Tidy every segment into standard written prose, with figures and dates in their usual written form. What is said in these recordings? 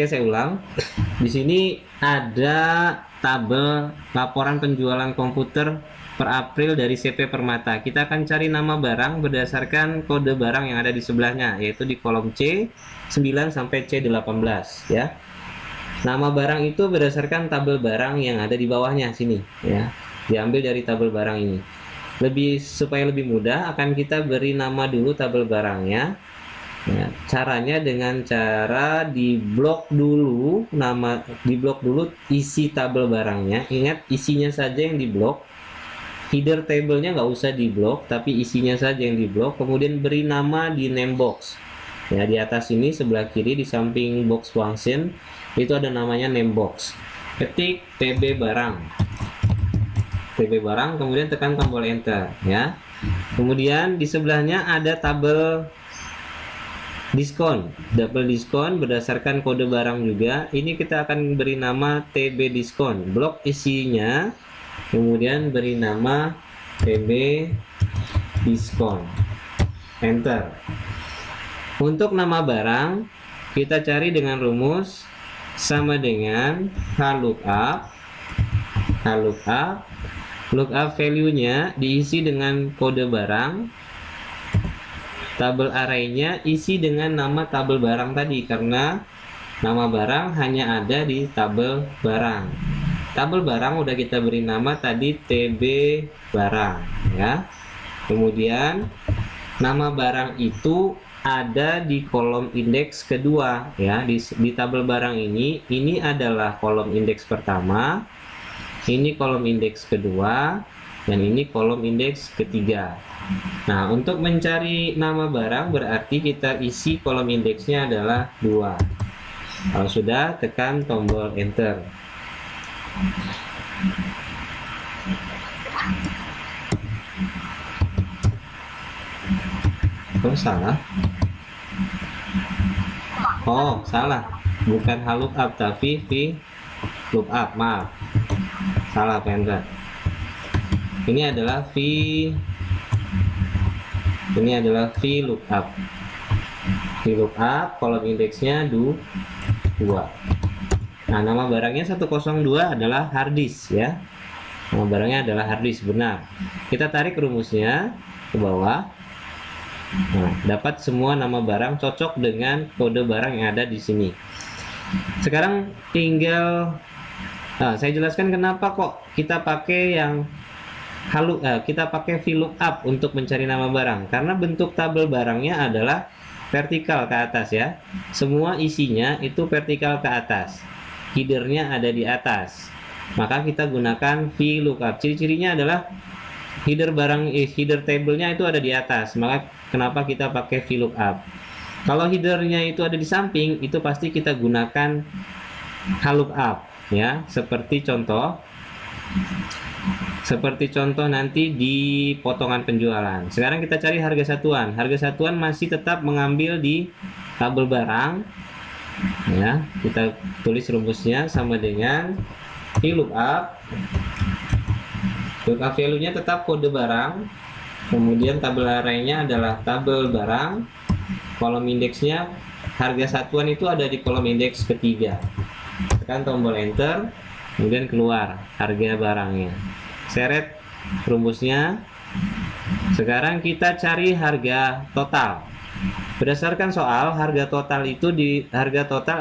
Oke, saya ulang. Di sini ada tabel laporan penjualan komputer per April dari CP Permata. Kita akan cari nama barang berdasarkan kode barang yang ada di sebelahnya, yaitu di kolom C9 sampai C18 ya. Nama barang itu berdasarkan tabel barang yang ada di bawahnya sini ya. Diambil dari tabel barang ini. Supaya lebih mudah, akan kita beri nama dulu tabel barangnya. Ya, caranya dengan cara diblok dulu isi tabel barangnya. Ingat, isinya saja yang diblok. Header tabelnya nggak usah diblok, tapi isinya saja yang diblok. Kemudian beri nama di name box. Ya, di atas ini sebelah kiri di samping box function itu ada namanya name box. Ketik TB barang. TB barang, kemudian tekan tombol enter ya. Kemudian di sebelahnya ada tabel diskon, double diskon berdasarkan kode barang juga. Ini kita akan beri nama TB diskon. Blok isinya, kemudian beri nama TB diskon. Enter. Untuk nama barang, kita cari dengan rumus sama dengan HLOOKUP. Lookup value-nya diisi dengan kode barang. Tabel array-nya isi dengan nama tabel barang tadi, karena nama barang hanya ada di tabel barang. Tabel barang udah kita beri nama tadi TB barang ya. Kemudian nama barang itu ada di kolom indeks kedua ya. Di tabel barang ini adalah kolom indeks pertama, ini kolom indeks kedua, dan ini kolom indeks ketiga. Nah, untuk mencari nama barang berarti kita isi kolom indeksnya adalah 2. Kalau sudah, tekan tombol enter. Oh, salah. Oh, salah. Bukan HLOOKUP tapi VLOOKUP. Maaf. Salah, Pendra. Ini adalah VLOOKUP. VLOOKUP kolom indeksnya 2. Nah, nama barangnya 102 adalah harddisk ya. Nama barangnya adalah harddisk, benar. Kita tarik rumusnya ke bawah. Nah, dapat semua nama barang cocok dengan kode barang yang ada di sini. Sekarang tinggal saya jelaskan kenapa kok kita pakai yang kita pakai VLOOKUP untuk mencari nama barang, karena bentuk tabel barangnya adalah vertikal ke atas ya. Semua isinya itu vertikal ke atas, headernya ada di atas, maka kita gunakan VLOOKUP. Ciri-cirinya adalah header tabelnya itu ada di atas, maka kenapa kita pakai VLOOKUP. Kalau headernya itu ada di samping, itu pasti kita gunakan HLOOKUP ya, seperti contoh nanti di potongan penjualan. Sekarang kita cari harga satuan. Harga satuan masih tetap mengambil di tabel barang ya. Kita tulis rumusnya sama dengan VLOOKUP. Lookup value-nya tetap kode barang. Kemudian tabel array-nya adalah tabel barang. Kolom indeksnya harga satuan itu ada di kolom indeks ketiga. Tekan tombol enter, kemudian keluar harga barangnya. Seret rumusnya. Sekarang kita cari harga total. Berdasarkan soal, harga total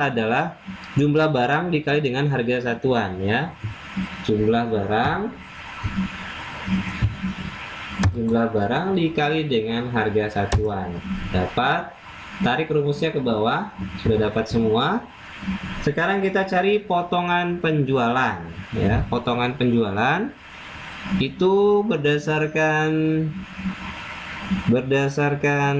adalah jumlah barang dikali dengan harga satuan ya. Jumlah barang dikali dengan harga satuan. Dapat. Tarik rumusnya ke bawah. Sudah dapat semua. Sekarang kita cari potongan penjualan ya. Potongan penjualan itu berdasarkan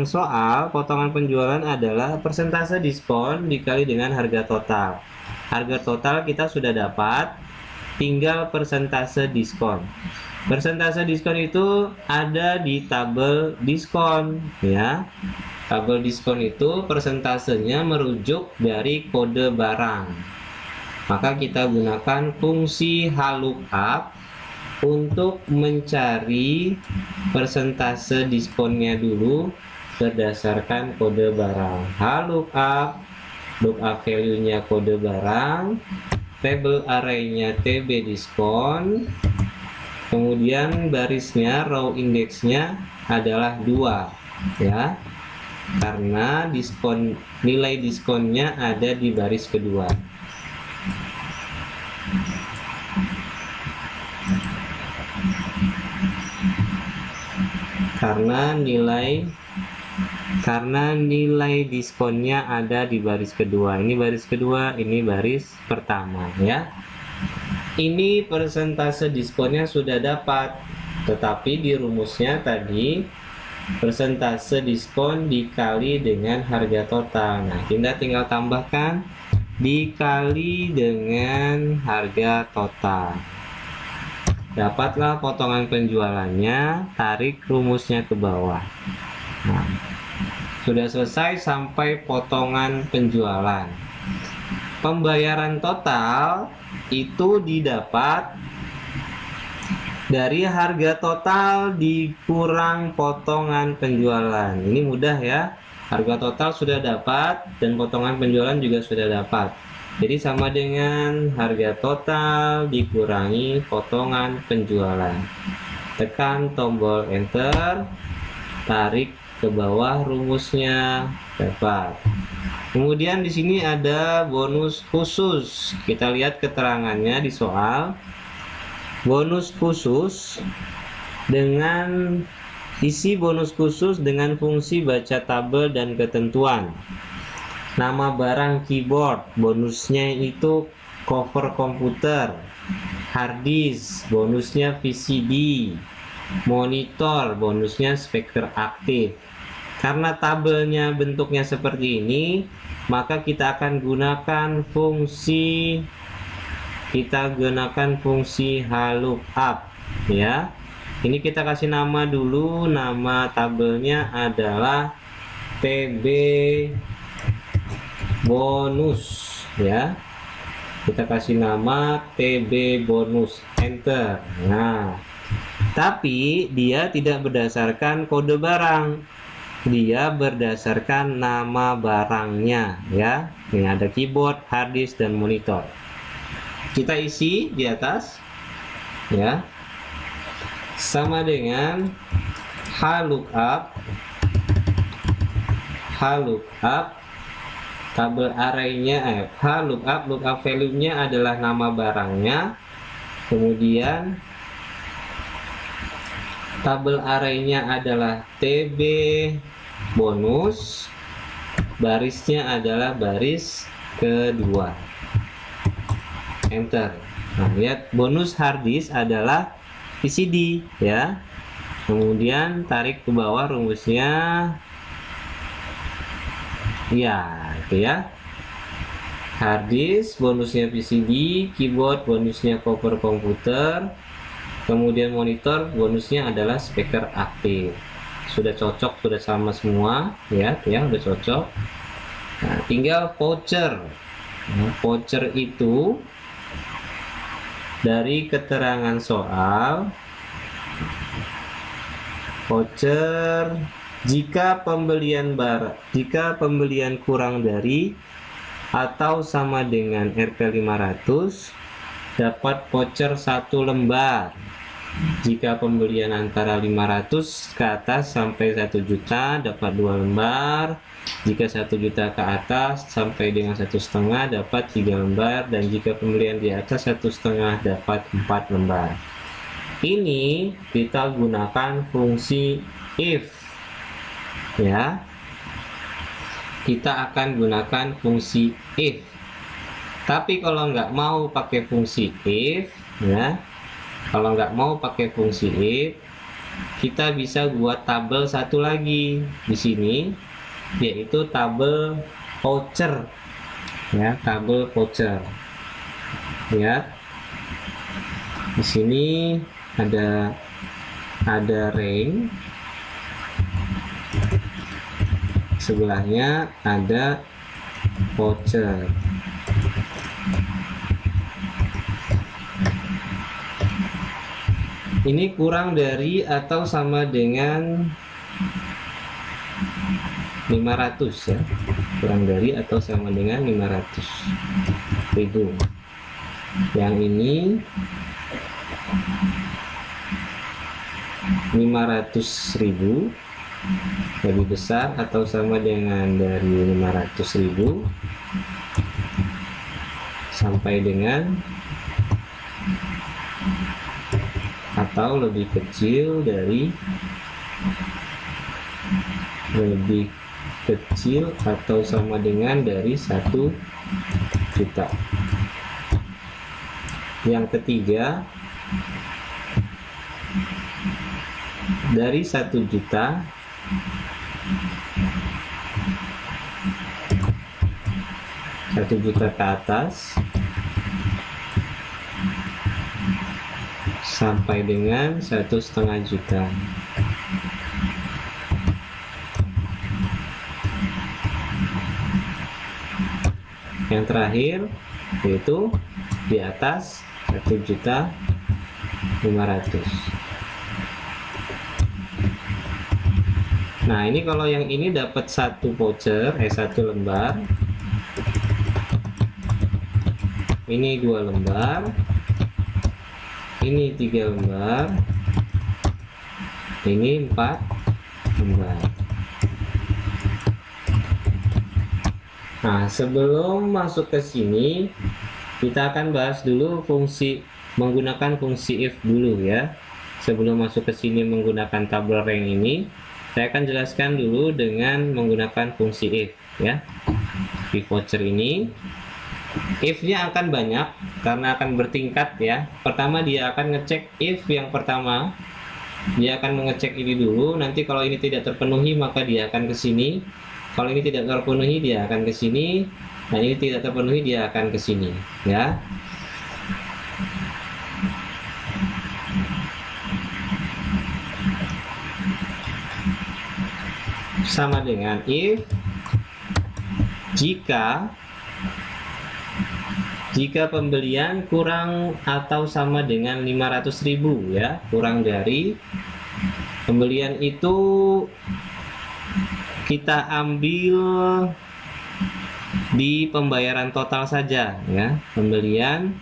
soal, potongan penjualan adalah persentase diskon dikali dengan harga total. Harga total kita sudah dapat, tinggal persentase diskon. Persentase diskon itu ada di tabel diskon ya. Tabel diskon itu persentasenya merujuk dari kode barang. Maka kita gunakan fungsi HLOOKUP untuk mencari persentase diskonnya dulu berdasarkan kode barang. HLOOKUP lookup value-nya kode barang, table array-nya TB diskon, kemudian barisnya row index-nya adalah 2 ya, karena nilai diskonnya ada di baris kedua. Karena nilai diskonnya ada di baris kedua. Ini baris kedua, ini baris pertama ya. Ini persentase diskonnya sudah dapat, tetapi di rumusnya tadi persentase diskon dikali dengan harga total. Nah, kita tinggal tambahkan dikali dengan harga total. Dapatlah potongan penjualannya, tarik rumusnya ke bawah. Nah, sudah selesai sampai potongan penjualan. Pembayaran total itu didapat dari harga total dikurang potongan penjualan. Ini mudah ya. Harga total sudah dapat dan potongan penjualan juga sudah dapat. Jadi sama dengan harga total dikurangi potongan penjualan. Tekan tombol enter, tarik ke bawah rumusnya, dapat. Kemudian di sini ada bonus khusus. Kita lihat keterangannya di soal. Bonus khusus dengan isi bonus khusus dengan fungsi baca tabel dan ketentuan. Nama barang keyboard, bonusnya itu cover komputer. Hard disk, bonusnya VCD. Monitor, bonusnya speaker aktif. Karena tabelnya bentuknya seperti ini, maka kita akan gunakan fungsi HLOOKUP ya. Ini kita kasih nama dulu, nama tabelnya adalah TB bonus ya. Kita kasih nama TB bonus, enter. Nah, tapi dia tidak berdasarkan kode barang, dia berdasarkan nama barangnya ya. Ini ada keyboard, hard disk, dan monitor. Kita isi di atas ya, sama dengan HLOOKUP tabel array-nya lookup value-nya adalah nama barangnya, kemudian tabel array-nya adalah TB bonus, barisnya adalah baris kedua, enter. Nah, lihat bonus hard disk adalah VCD ya. Kemudian tarik ke bawah rumusnya ya, itu ya. Hard disk bonusnya VCD, keyboard bonusnya cover komputer, kemudian monitor bonusnya adalah speaker aktif. Sudah cocok, sudah sama semua ya, udah cocok. Nah, tinggal voucher. Nah, voucher itu dari keterangan soal, voucher jika pembelian kurang dari atau sama dengan Rp500 dapat voucher 1 lembar. Jika pembelian antara 500 ke atas sampai 1 juta dapat 2 lembar. Jika 1 juta ke atas sampai dengan 1,5 dapat 3 lembar, dan jika pembelian di atas 1,5 dapat 4 lembar. Ini kita gunakan fungsi if ya. Kita akan gunakan fungsi if. Tapi kalau nggak mau pakai fungsi if ya, kalau nggak mau pakai fungsi if, kita bisa buat tabel satu lagi di sini, yaitu tabel voucher ya, tabel voucher ya. Di sini ada rank, sebelahnya ada voucher. Ini kurang dari atau sama dengan 500 ya. kurang dari atau sama dengan 500.000. Yang ini 500.000 lebih besar atau sama dengan dari 500.000 sampai dengan atau lebih kecil dari atau sama dengan dari 1 juta. Yang ketiga, dari 1 juta ke atas sampai dengan 1,5 juta. Yang terakhir yaitu di atas 1.500.000. Nah, ini kalau yang ini dapat satu voucher, satu lembar. Ini 2 lembar. Ini 3 lembar. Ini 4 lembar. Nah, sebelum masuk ke sini, kita akan bahas dulu menggunakan fungsi if dulu ya. Sebelum masuk ke sini menggunakan tabel rank ini, saya akan jelaskan dulu dengan menggunakan fungsi if ya. Di voucher ini, if-nya akan banyak karena akan bertingkat ya. Pertama dia akan ngecek if yang pertama, dia akan mengecek ini dulu. Nanti kalau ini tidak terpenuhi maka dia akan ke sini. Kalau ini tidak terpenuhi dia akan ke sini. Nah, ini tidak terpenuhi dia akan ke sini ya. Sama dengan if jika pembelian kurang atau sama dengan 500.000 ya, kurang dari pembelian itu kita ambil di pembayaran total saja ya. Pembelian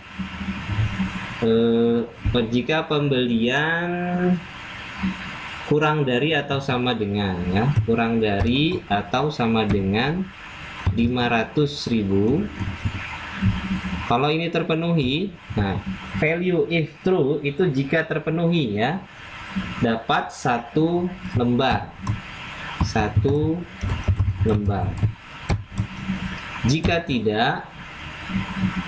jika pembelian kurang dari atau sama dengan ya, kurang dari atau sama dengan 500.000. Kalau ini terpenuhi, nah value if true itu jika terpenuhi ya, dapat 1 lembar. Jika tidak,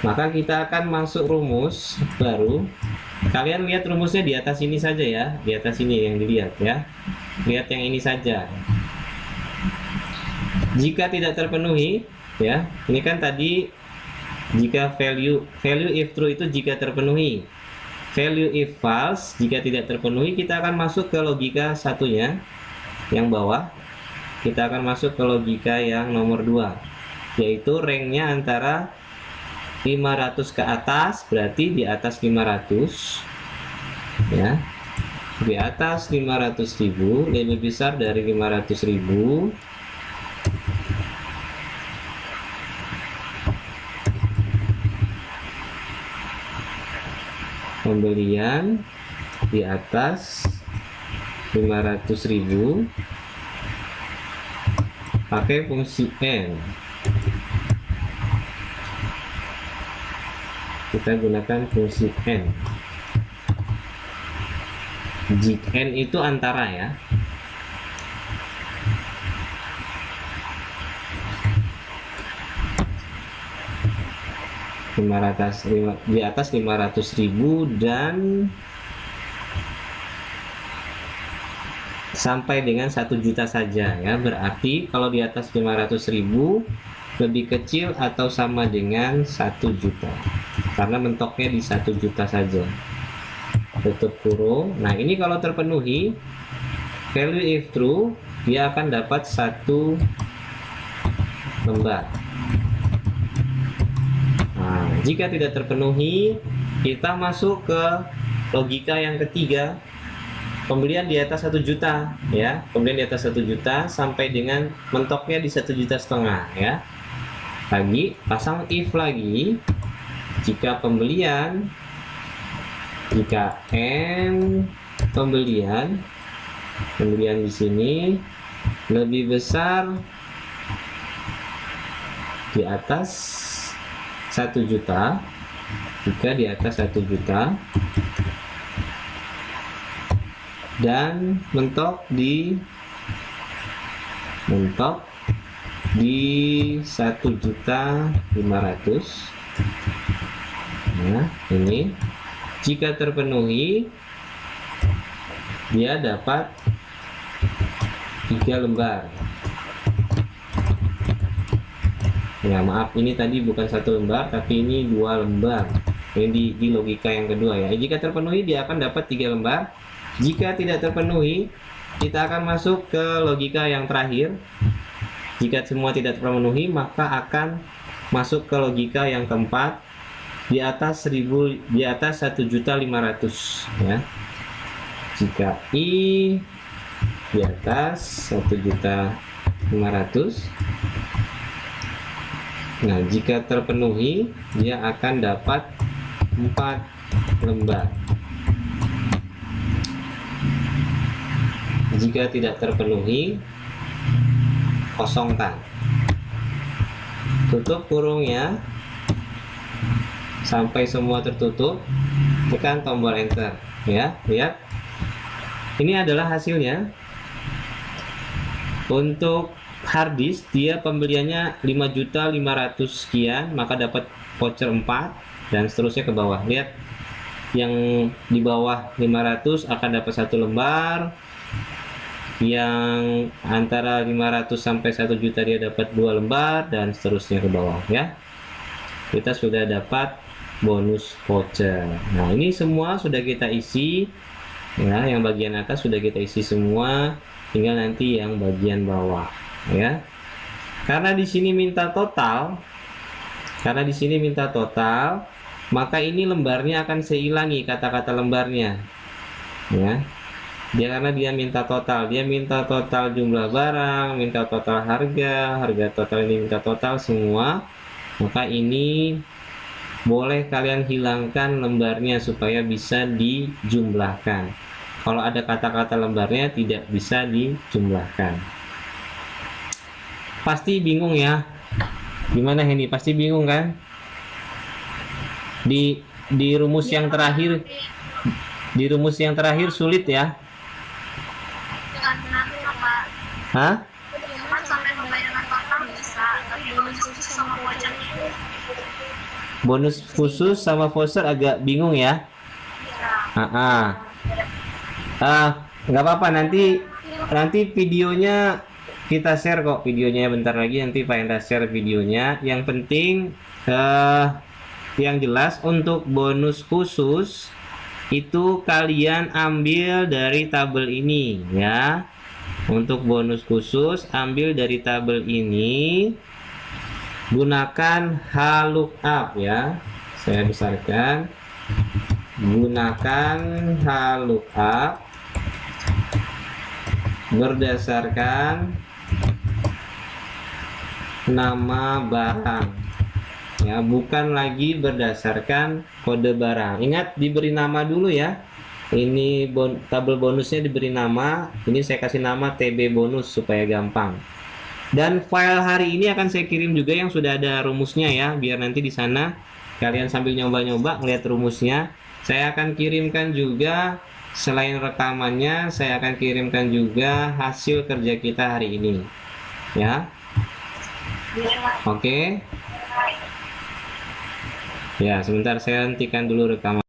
maka kita akan masuk rumus baru. Kalian lihat rumusnya di atas ini saja ya, di atas ini yang dilihat ya. Lihat yang ini saja. Jika tidak terpenuhi ya, ini kan tadi jika value if true itu jika terpenuhi. Value if false jika tidak terpenuhi, kita akan masuk ke logika satunya yang bawah. Kita akan masuk ke logika yang nomor 2, yaitu ranknya antara 500 ke atas, berarti di atas 500 ya, di atas 500.000, lebih besar dari 500.000. Pembelian di atas 500.000 pakai fungsi N. Kita gunakan fungsi N. Jika N itu antara ya. Di atas 500.000 dan sampai dengan 1 juta saja ya. Berarti kalau di atas 500.000 lebih kecil atau sama dengan 1 juta, karena mentoknya di 1 juta saja. Tutup kurung. Nah, ini kalau terpenuhi value if true, dia akan dapat 1 lembar. Nah, jika tidak terpenuhi, kita masuk ke logika yang ketiga. pembelian di atas 1 juta ya, pembelian di atas 1 juta sampai dengan mentoknya di 1,5 juta ya. Lagi pasang if lagi, jika n pembelian di sini lebih besar di atas 1 juta, jika di atas 1 juta dan mentok di 1.500.000. Nah, ini jika terpenuhi dia dapat 3 lembar. Ya maaf, ini tadi bukan 1 lembar tapi ini 2 lembar. Ini di logika yang kedua ya. Jika terpenuhi dia akan dapat 3 lembar. Jika tidak terpenuhi, kita akan masuk ke logika yang terakhir. Jika semua tidak terpenuhi, maka akan masuk ke logika yang keempat, di atas 1.500.000 ya. Jika I di atas 1.500.000, nah jika terpenuhi dia akan dapat 4 lembar. Jika tidak terpenuhi, kosongkan. Tutup kurungnya sampai semua tertutup, tekan tombol enter ya. Lihat, ini adalah hasilnya. Untuk harddisk dia pembeliannya 5.500.000 sekian, maka dapat voucher 4 dan seterusnya ke bawah. Lihat, yang di bawah 500 akan dapat 1 lembar, yang antara 500 sampai 1 juta dia dapat 2 lembar, dan seterusnya ke bawah ya. Kita sudah dapat bonus voucher. Nah, ini semua sudah kita isi ya, yang bagian atas sudah kita isi semua, tinggal nanti yang bagian bawah ya. Karena di sini minta total, maka ini lembarnya akan saya ilangi kata-kata lembarnya ya. Karena dia minta total jumlah barang, minta total harga total, ini minta total semua, maka ini boleh kalian hilangkan lembarnya supaya bisa dijumlahkan. Kalau ada kata-kata lembarnya tidak bisa dijumlahkan. Pasti bingung ya, gimana ini? Pasti bingung kan? Di rumus yang terakhir, sulit ya. Hah? Bonus khusus sama voucher agak bingung ya. Nggak apa-apa, nanti videonya kita share kok, videonya bentar lagi nanti Pak Hendra share videonya. Yang penting yang jelas untuk bonus khusus itu kalian ambil dari tabel ini ya. Untuk bonus khusus ambil dari tabel ini, gunakan HLOOKUP ya. Saya besarkan, gunakan HLOOKUP berdasarkan nama barang ya, bukan lagi berdasarkan kode barang. Ingat, diberi nama dulu ya. Ini tabel bonusnya diberi nama, ini saya kasih nama TB bonus supaya gampang. Dan file hari ini akan saya kirim juga yang sudah ada rumusnya ya, biar nanti di sana kalian sambil nyoba-nyoba ngeliat rumusnya. Saya akan kirimkan juga, selain rekamannya, saya akan kirimkan juga hasil kerja kita hari ini ya. Oke. Ya, sebentar saya hentikan dulu rekaman.